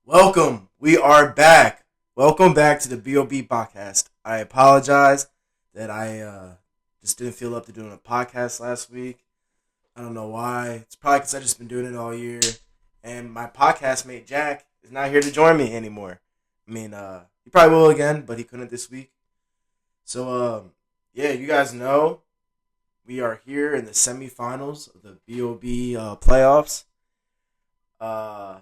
Welcome. We are back. Welcome back to the BoB podcast. I apologize that I just didn't feel up to doing a podcast last week. I don't know why. It's probably because I just been doing it all year. And my podcast mate Jack is not here to join me anymore. He probably will again, but he couldn't this week. So, you guys know we are here in the semifinals of the BoB playoffs. Uh,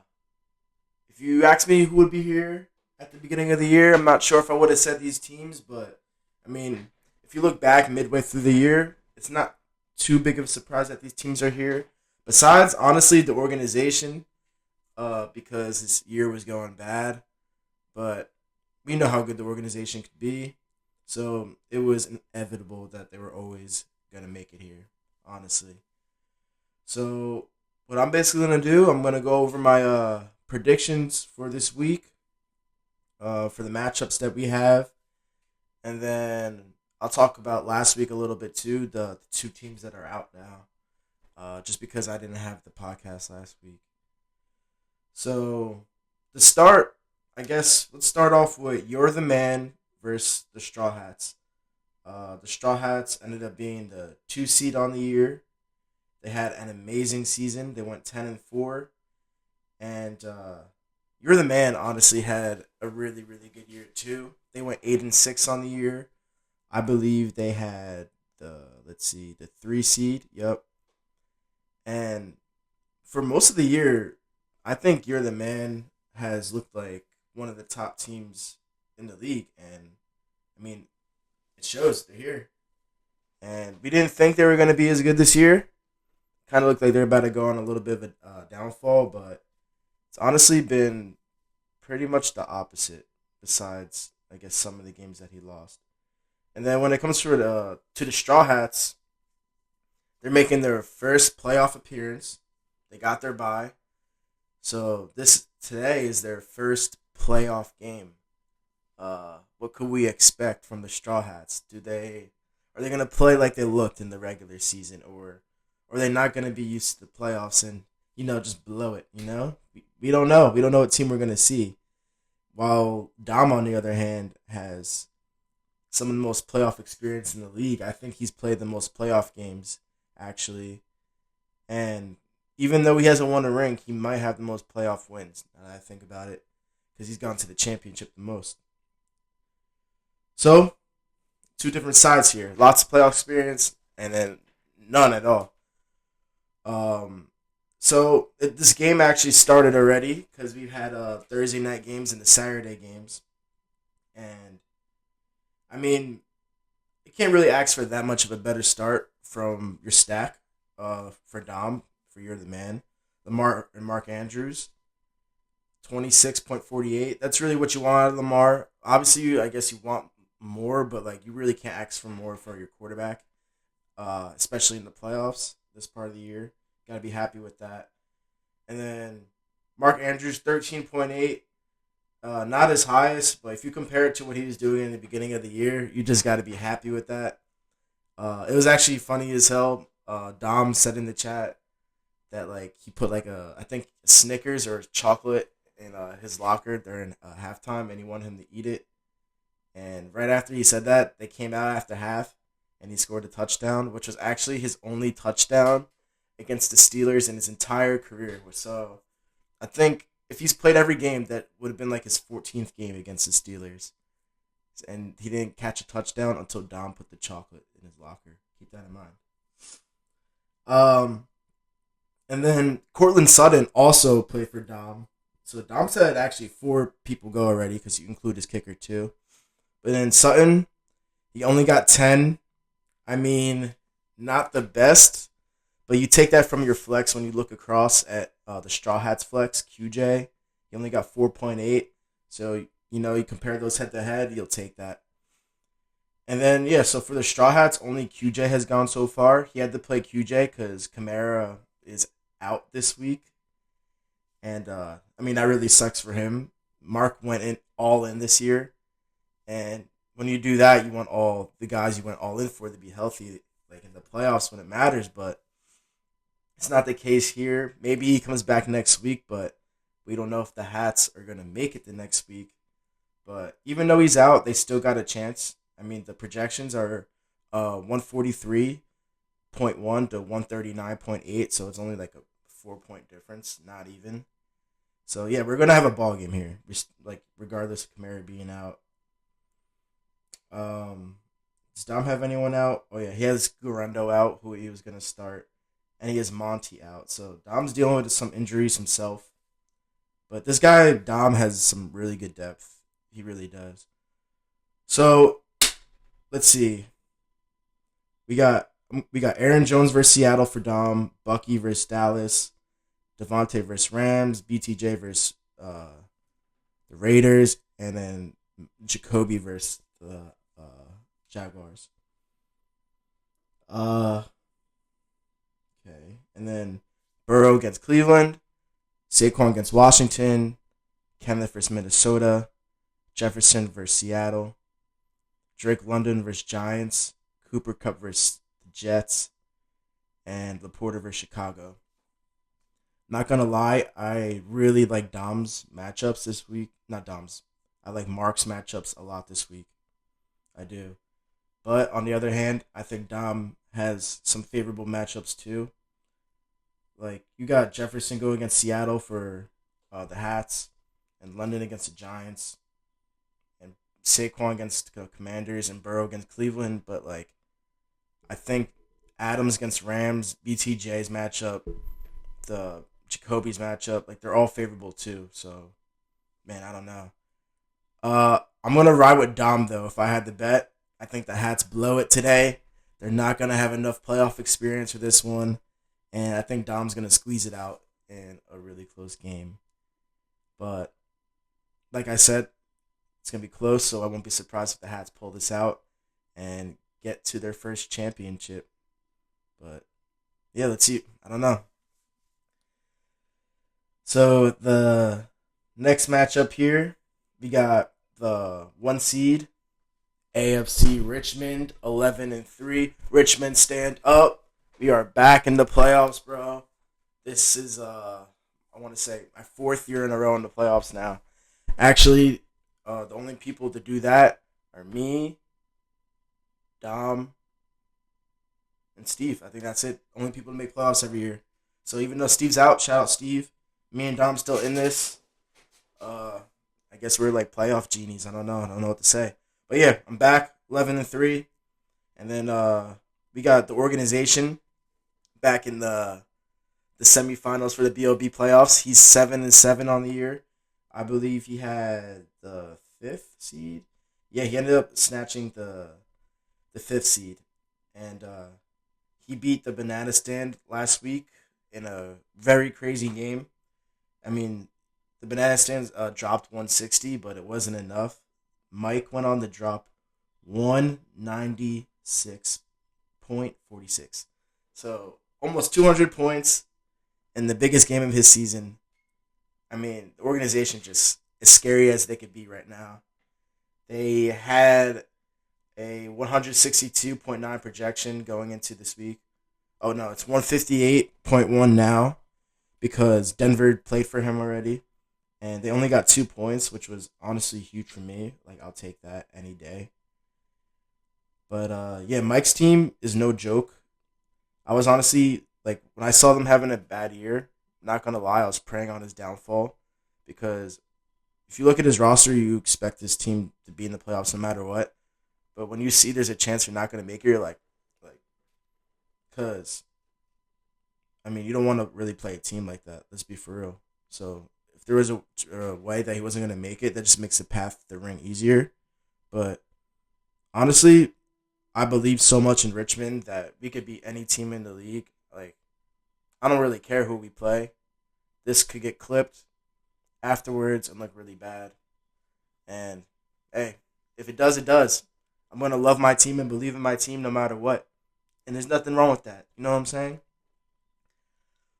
if you ask me who would be here at the beginning of the year, I'm not sure if I would have said these teams, but I mean, if you look back midway through the year, it's not too big of a surprise that these teams are here. Besides, honestly, the organization, because this year was going bad, but we know how good the organization could be, so it was inevitable that they were always gonna make it here. Honestly, so what I'm basically gonna do, I'm gonna go over my predictions for this week, for the matchups that we have, and then I'll talk about last week a little bit too. The two teams that are out now, just because I didn't have the podcast last week. So to start, I guess let's start off with You're the Man versus the Straw Hats. The Straw Hats ended up being the two seed on the year. They had an amazing season. They went 10-4, and You're the Man honestly had a really really good year too. They went 8-6 on the year. I believe they had the 3 seed. Yep. And for most of the year, I think You're the Man has looked like one of the top teams in the league, and I mean it shows. They're here, and we didn't think they were going to be as good this year. Kind of looked like they're about to go on a little bit of a downfall, but it's honestly been pretty much the opposite. Besides, I guess some of the games that he lost, and then when it comes to the Straw Hats, they're making their first playoff appearance. They got their bye, so this today is their first playoff game. What could we expect from the Straw Hats? Are they gonna play like they looked in the regular season, or are they not gonna be used to the playoffs and just blow it? We don't know. We don't know what team we're gonna see. While Dom, on the other hand, has some of the most playoff experience in the league. I think he's played the most playoff games actually, and even though he hasn't won a ring, he might have the most playoff wins. Now that I think about it, because he's gone to the championship the most. So, two different sides here. Lots of playoff experience, and then none at all. This game actually started already because we've had Thursday night games and the Saturday games, and I mean, you can't really ask for that much of a better start from your stack. For Dom, for You're the Man, Lamar and Mark Andrews, 26.48. That's really what you want out of Lamar. Obviously, I guess you want more, but like you really can't ask for more for your quarterback, especially in the playoffs this part of the year. Got to be happy with that. And then Mark Andrews, 13.8. Not his highest, but if you compare it to what he was doing in the beginning of the year, you just got to be happy with that. It was actually funny as hell. Dom said in the chat that like he put like I think Snickers or chocolate in his locker during halftime, and he wanted him to eat it. And right after he said that, they came out after half, and he scored a touchdown, which was actually his only touchdown against the Steelers in his entire career. So I think if he's played every game, that would have been like his 14th game against the Steelers. And he didn't catch a touchdown until Dom put the chocolate in his locker. Keep that in mind. Um, and then Cortland Sutton also played for Dom. So Dom said actually four people go already because you include his kicker too. But then Sutton, he only got 10. I mean, not the best, but you take that from your flex when you look across at the Straw Hats flex, QJ. He only got 4.8. So, you compare those head to head, you'll take that. And then, yeah, so for the Straw Hats, only QJ has gone so far. He had to play QJ because Kamara is out this week. And, that really sucks for him. Mark went in all in this year. And when you do that, you want all the guys you went all in for to be healthy, like in the playoffs when it matters. But it's not the case here. Maybe he comes back next week, but We don't know if the Hats are gonna make it the next week. But even though he's out, they still got a chance. I mean, the projections are 143.1 to 139.8, so it's only like a 4 point difference, not even. So yeah, we're gonna have a ball game here, like regardless of Kamara being out. Does Dom have anyone out? Oh yeah, he has Gurundo out, who he was gonna start, and he has Monty out. So Dom's dealing with some injuries himself, but this guy Dom has some really good depth. He really does. So let's see. We got we got Aaron Jones versus Seattle for Dom, Bucky versus Dallas, Devontae versus Rams, BTJ versus the Raiders, and then Jacoby versus the Jaguars. Uh, okay, and then Burrow against Cleveland, Saquon against Washington, Kenneth versus Minnesota, Jefferson versus Seattle, Drake London versus Giants, Cooper Cup versus the Jets, and Laporta versus Chicago. Not gonna lie, I really like Dom's matchups this week. Not Dom's. I like Mark's matchups a lot this week. I do. But on the other hand, I think Dom has some favorable matchups too. Like you got Jefferson go against Seattle for the Hats, and London against the Giants, and Saquon against the Commanders, and Burrow against Cleveland. But like, I think Adams against Rams, BTJ's matchup, the Jacoby's matchup, like they're all favorable too. So, man, I don't know. I'm gonna ride with Dom though. If I had to bet, I think the Hats blow it today. They're not gonna have enough playoff experience for this one, and I think Dom's gonna squeeze it out in a really close game. But like I said, it's gonna be close, so I won't be surprised if the Hats pull this out and get to their first championship. But yeah, let's see. I don't know. So the next matchup here, we got the 1 seed AFC Richmond, 11-3. Richmond stand up. We are back in the playoffs, bro. This is I want to say my fourth year in a row in the playoffs now. Actually, the only people to do that are me, Dom, and Steve. I think that's it. Only people to make playoffs every year. So even though Steve's out, shout out Steve. Me and Dom still in this. I guess we're like playoff genies. I don't know. I don't know what to say. But yeah, I'm back, 11-3, and then we got the organization back in the semifinals for the BoB playoffs. He's 7-7 on the year. I believe he had the fifth seed. Yeah, he ended up snatching the fifth seed, and he beat the Banana Stand last week in a very crazy game. I mean, the Banana Stand dropped 160, but it wasn't enough. Mike went on to drop 196.46. So almost 200 points in the biggest game of his season. I mean, the organization just as scary as they could be right now. They had a 162.9 projection going into this week. Oh no, it's 158.1 now because Denver played for him already. And they only got 2 points, which was honestly huge for me. Like, I'll take that any day. But, yeah, Mike's team is no joke. I was honestly, like, when I saw them having a bad year, not going to lie, I was praying on his downfall. Because if you look at his roster, you expect this team to be in the playoffs no matter what. But when you see there's a chance you're not going to make it, you're like, because, I mean, you don't want to really play a team like that. Let's be for real. So if there was a way that he wasn't going to make it, that just makes the path to the ring easier. But honestly, I believe so much in Richmond that we could beat any team in the league. Like, I don't really care who we play. This could get clipped afterwards and look really bad. And, hey, if it does, it does. I'm going to love my team and believe in my team no matter what. And there's nothing wrong with that. You know what I'm saying?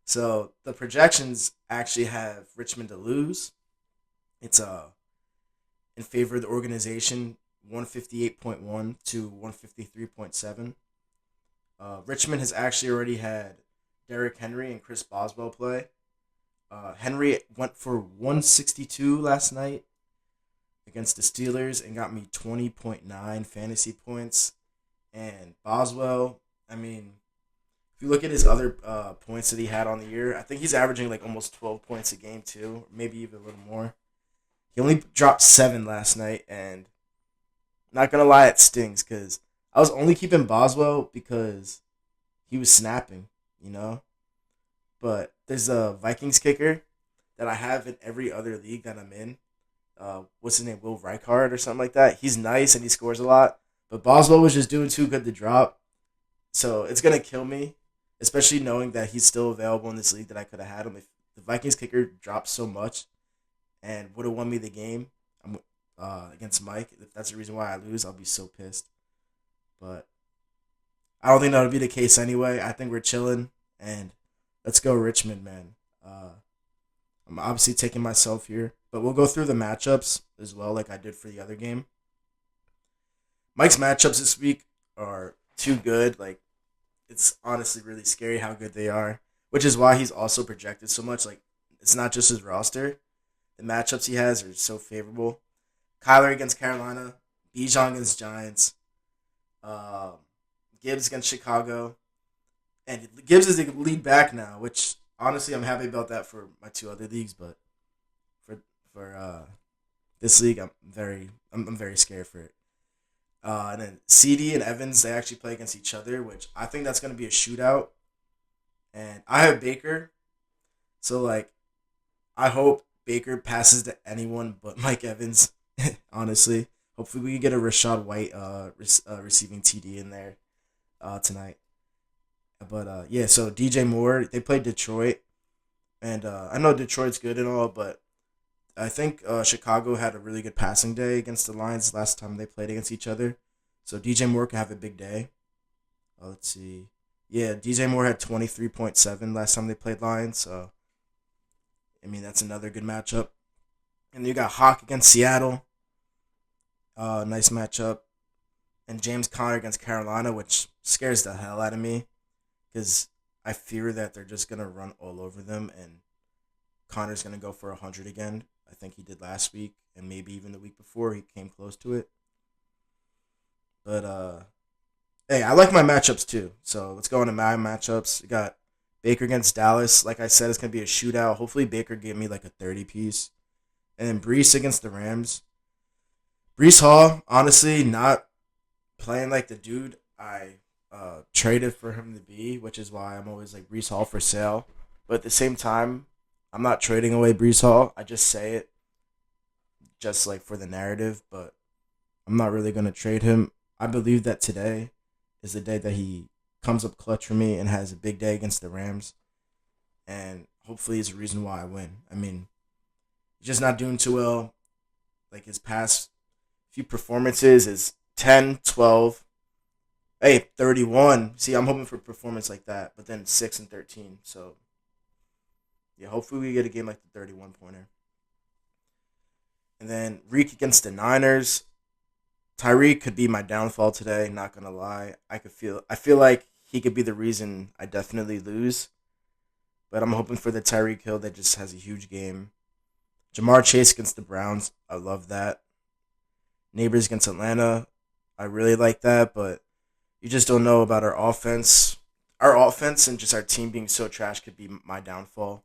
So the projections actually have Richmond to lose. It's in favor of the organization, 158.1 to 153.7. Richmond has actually already had Derrick Henry and Chris Boswell play. Henry went for 162 last night against the Steelers and got me 20.9 fantasy points. And Boswell, I mean, if you look at his other points that he had on the year, I think he's averaging like almost 12 points a game too, maybe even a little more. He only dropped 7 last night, and not gonna lie, it stings because I was only keeping Boswell because he was snapping, you know. But there's a Vikings kicker that I have in every other league that I'm in. What's his name? Will Reichard or something like that. He's nice and he scores a lot, but Boswell was just doing too good to drop. So it's gonna kill me, especially knowing that he's still available in this league that I could have had him if the Vikings kicker dropped so much and would have won me the game. Against Mike. If that's the reason why I lose, I'll be so pissed. But I don't think that'll be the case anyway. I think we're chilling and let's go Richmond, man. I'm obviously taking myself here, but we'll go through the matchups as well, like I did for the other game. Mike's matchups this week are too good. Like it's honestly really scary how good they are, which is why he's also projected so much. Like it's not just his roster; the matchups he has are so favorable. Kyler against Carolina, Bijan against Giants, uh, Gibbs against Chicago, and Gibbs is the lead back now, which honestly I'm happy about that for my two other leagues, but for this league I'm very scared for it. And then CD and Evans they actually play against each other, which I think that's gonna be a shootout. And I have Baker, so like I hope Baker passes to anyone but Mike Evans. Honestly, hopefully we can get a Rashad White receiving TD in there tonight. But yeah, so DJ Moore they played Detroit, and I know Detroit's good and all, but I think Chicago had a really good passing day against the Lions last time they played against each other. So DJ Moore can have a big day. Let's see. Yeah, DJ Moore had 23.7 last time they played Lions. So I mean that's another good matchup. And you got Hawk against Seattle. Nice matchup. And James Conner against Carolina, which scares the hell out of me because I fear that they're just gonna run all over them, and Connor's gonna go for 100 again. I think he did last week, and maybe even the week before he came close to it. But hey, I like my matchups too. So let's go into my matchups. We got Baker against Dallas. Like I said, it's gonna be a shootout. Hopefully Baker give me like a 30 piece. And then Brees against the Rams. Brees Hall, honestly, not playing like the dude I traded for him to be, which is why I'm always like Brees Hall for sale. But at the same time, I'm not trading away Brees Hall. I just say it just like for the narrative, but I'm not really going to trade him. I believe that today is the day that he comes up clutch for me and has a big day against the Rams. And hopefully it's a reason why I win. I mean, he's just not doing too well. Like his past few performances is 10, 12, hey, 31. See, I'm hoping for a performance like that, but then 6 and 13. So, yeah, hopefully we get a game like the 31 pointer. And then Reek against the Niners. Tyreek could be my downfall today, not gonna lie. I feel like he could be the reason I definitely lose. But I'm hoping for the Tyreek Hill that just has a huge game. Jamar Chase against the Browns. I love that. Neighbors against Atlanta. I really like that, but you just don't know about our offense. Our offense and just our team being so trash could be my downfall,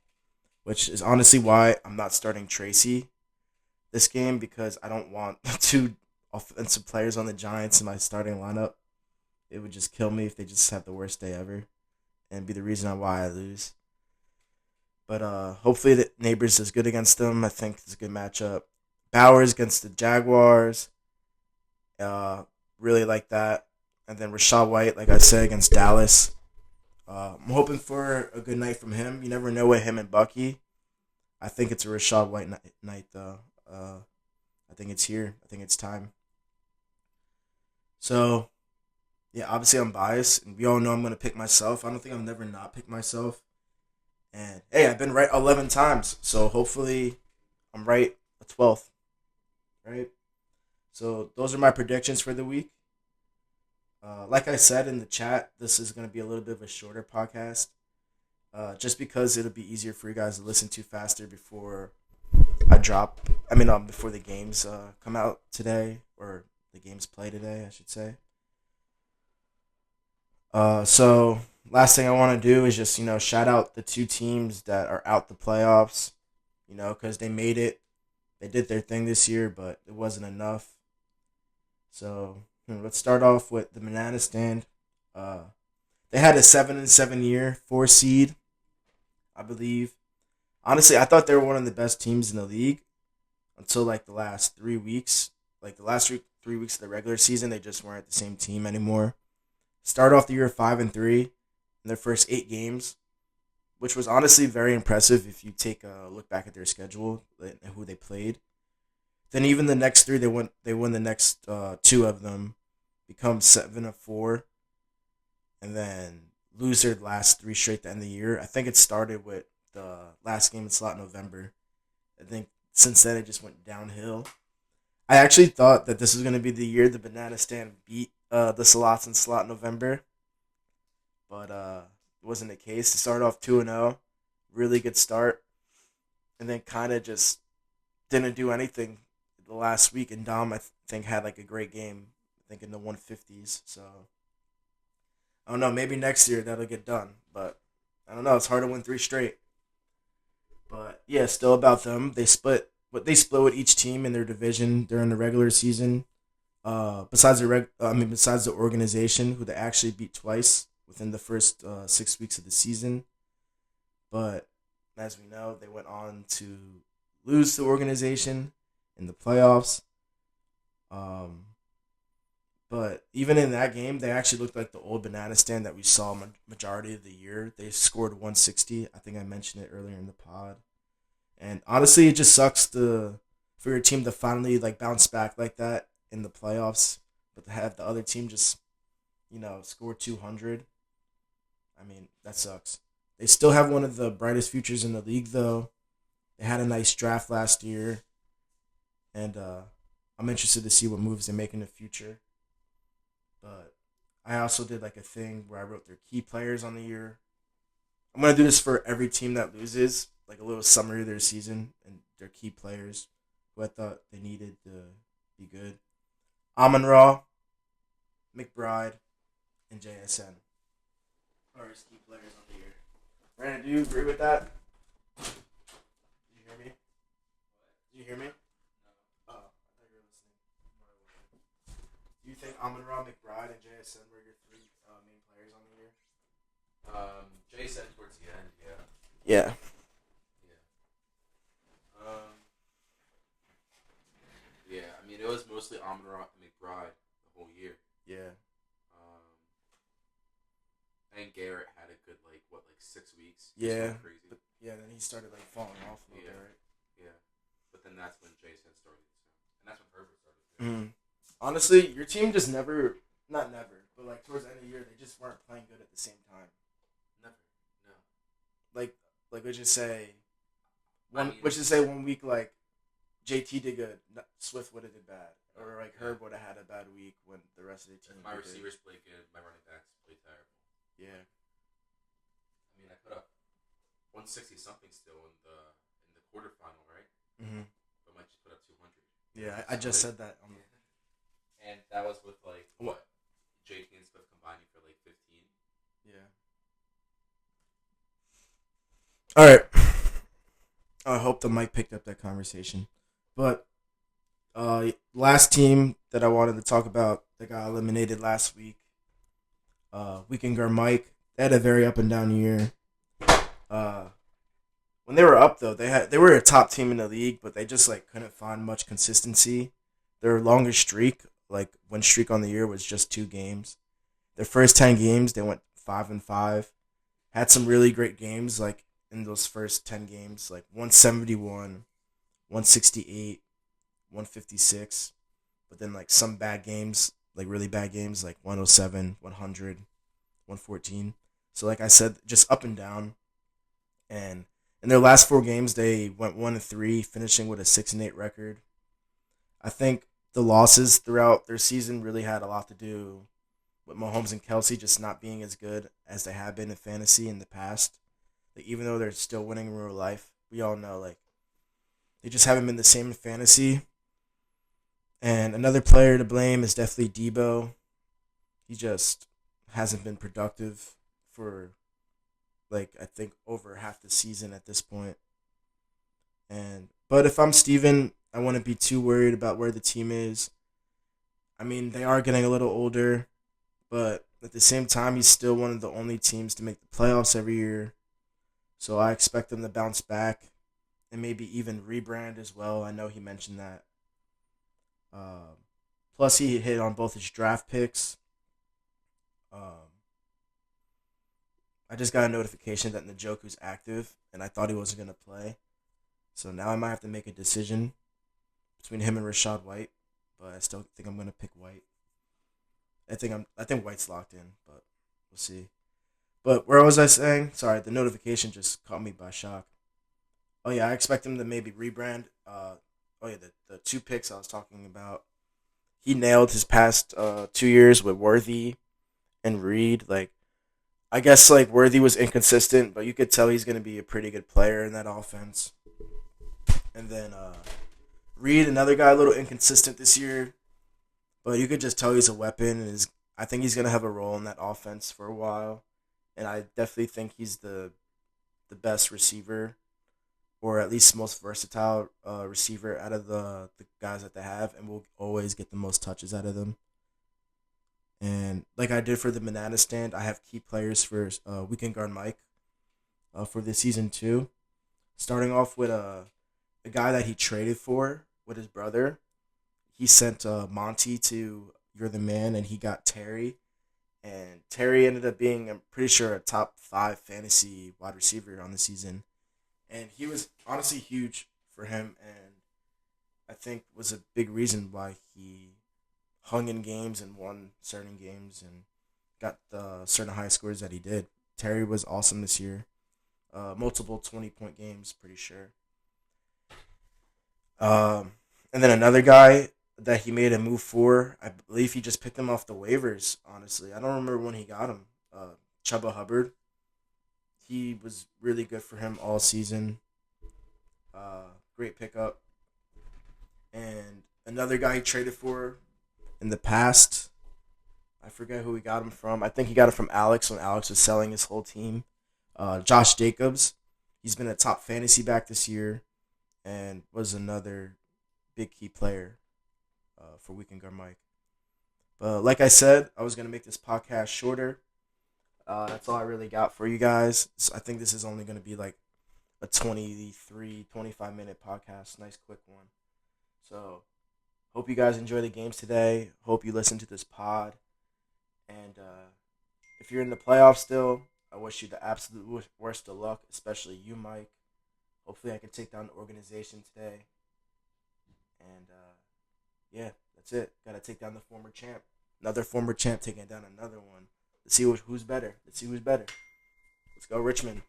which is honestly why I'm not starting Tracy this game because I don't want two offensive players on the Giants in my starting lineup. It would just kill me if they just have the worst day ever and be the reason on why I lose. But hopefully the Neighbors is good against them. I think it's a good matchup. Bowers against the Jaguars. Really like that. And then Rashad White, like I said, against Dallas. I'm hoping for a good night from him. You never know with him and Bucky. I think it's a Rashad White night though. I think it's here. I think it's time. So, yeah, obviously I'm biased. And we all know I'm going to pick myself. I don't think I've never not picked myself. And, hey, I've been right 11 times. So, hopefully I'm right a 12th. Right? So, those are my predictions for the week. Like I said in the chat, this is going to be a little bit of a shorter podcast. just because it'll be easier for you guys to listen to faster before I drop. Before the games come out today, or the games play today, I should say. So last thing I want to do is just shout out the two teams that are out the playoffs. Because they made it, they did their thing this year, but it wasn't enough. So let's start off with the Banana Stand. Uh, they had a 7-7 year, 4 seed, I believe. Honestly, I thought they were one of the best teams in the league until like the last 3 weeks. Like the last 3 weeks of the regular season, they just weren't the same team anymore. Start off the year 5-3 in their first 8 games, which was honestly very impressive if you take a look back at their schedule and who they played. Then even the next three, they won the next two of them, become 7-4, and then lose their last three straight to end the year. I think it started with the last game in slot November. I think since then it just went downhill. I actually thought that this was going to be the year the Banana Stand beat the slots in slot November, but it wasn't the case. They started off 2-0, really good start, and then kind of just didn't do anything the last week. And Dom, I think, had like a great game, I think in the 150s. So I don't know, maybe next year that'll get done, but I don't know. It's hard to win three straight. But yeah, still about them. They split with each team in their division during the regular season. Besides the organization, who they actually beat twice within the first 6 weeks of the season. But as we know, they went on to lose the organization in the playoffs. Um, but even in that game, they actually looked like the old Banana Stand that we saw majority of the year. They scored 160. I think I mentioned it earlier in the pod. And honestly, it just sucks for your team to finally like bounce back like that in the playoffs, but to have the other team just score 200. I mean, that sucks. They still have one of the brightest futures in the league, though. They had a nice draft last year, and I'm interested to see what moves they make in the future. But I also did like a thing where I wrote their key players on the year. I'm gonna do this for every team that loses, like a little summary of their season and their key players who I thought they needed to be good. Amon Ra, McBride, and JSN are his key players on the year. Brandon, do you agree with that? Did you hear me? Did you hear me? Oh, I thought you were listening. Do you think Amon Ra, McBride, and JSN were your three main players on the year? Jason towards the end, yeah. Yeah. Yeah. Um, yeah, I mean, it was mostly Amon Ra and McBride the whole year. Yeah. Um, and Garrett had a good, 6 weeks. Yeah. Crazy. But yeah, then he started like falling off a little bit, right? Yeah. But then that's when Jason started. So. And that's when Herbert started. Mm. Honestly, your team just never, not never, but like towards the end of the year, they just weren't playing good at the same time. Never. No. Like let's just say I mean, let's just say 1 week like JT did good, Swift would have did bad, or like Herb would have had a bad week when the rest of the team. my did receivers play good, my running backs play terrible. good. Yeah. I mean, I put up 160 something still in the quarterfinal, right? Mhm. But might just put up 200. Yeah, I just said that. And that was with What? JT and Swift combining for 15. Yeah. All right. I hope the mic picked up that conversation, but last team that I wanted to talk about that got eliminated last week. Weekend Guard Mike. They had a very up and down year. Uh, when they were up though, they were a top team in the league, but they just like couldn't find much consistency. Their longest streak, like win streak on the year, was just 2 games. Their first 10 games, they went 5-5. Had some really great games, like in those first 10 games, like 171, 168, 156. But then like some bad games, like really bad games, like 107, 100, 114. So like I said, just up and down. And in their last 4 games, they went 1-3, finishing with a 6-8 record. I think the losses throughout their season really had a lot to do with Mahomes and Kelsey just not being as good as they have been in fantasy in the past. Like even though they're still winning in real life, we all know like they just haven't been the same in fantasy. And another player to blame is definitely Debo. He just hasn't been productive for like I think over half the season at this point. And but if I'm Steven, I wouldn't be too worried about where the team is. I mean, they are getting a little older, but at the same time, he's still one of the only teams to make the playoffs every year. So I expect them to bounce back and maybe even rebrand as well. I know he mentioned that. Um, Plus, he hit on both his draft picks. Um, I just got a notification that Njoku's active, and I thought he wasn't gonna play. So now I might have to make a decision between him and Rashad White, but I still think I'm gonna pick White. I think White's locked in, but we'll see. But where was I saying? Sorry, the notification just caught me by shock. Oh yeah, I expect him to maybe rebrand. Oh yeah, the two picks I was talking about. He nailed his past 2 years with Worthy and Reed. Like I guess like Worthy was inconsistent, but you could tell he's gonna be a pretty good player in that offense. And then Reed, another guy, a little inconsistent this year, but you could just tell he's a weapon. And I think he's gonna have a role in that offense for a while. And I definitely think he's the best receiver, or at least most versatile receiver out of the guys that they have, and will always get the most touches out of them. And like I did for the banana stand, I have key players for weekend guard Mike for this season too. Starting off with a guy that he traded for with his brother. He sent Monty to You're the Man, and he got Terry. And Terry ended up being, I'm pretty sure, a top five fantasy wide receiver on the season. And he was honestly huge for him, and I think was a big reason why he hung in games and won certain games and got the certain high scores that he did. Terry was awesome this year. Multiple 20-point games, pretty sure. And then another guy that he made a move for, I believe he just picked him off the waivers, honestly. I don't remember when he got him. Chuba Hubbard. He was really good for him all season. Great pickup. And another guy he traded for in the past, I forget who he got him from. I think he got it from Alex when Alex was selling his whole team. Josh Jacobs. He's been a top fantasy back this year and was another big key player for Weekend Guard Mike. But like I said, I was going to make this podcast shorter. That's all I really got for you guys. So I think this is only going to be like a 25-minute podcast. Nice, quick one. So, hope you guys enjoy the games today. Hope you listen to this pod. And if you're in the playoffs still, I wish you the absolute worst of luck, especially you, Mike. Hopefully, I can take down the organization today. And yeah, that's it. Got to take down the former champ. Another former champ taking down another one. Let's see who's better. Let's see who's better. Let's go, Richmond.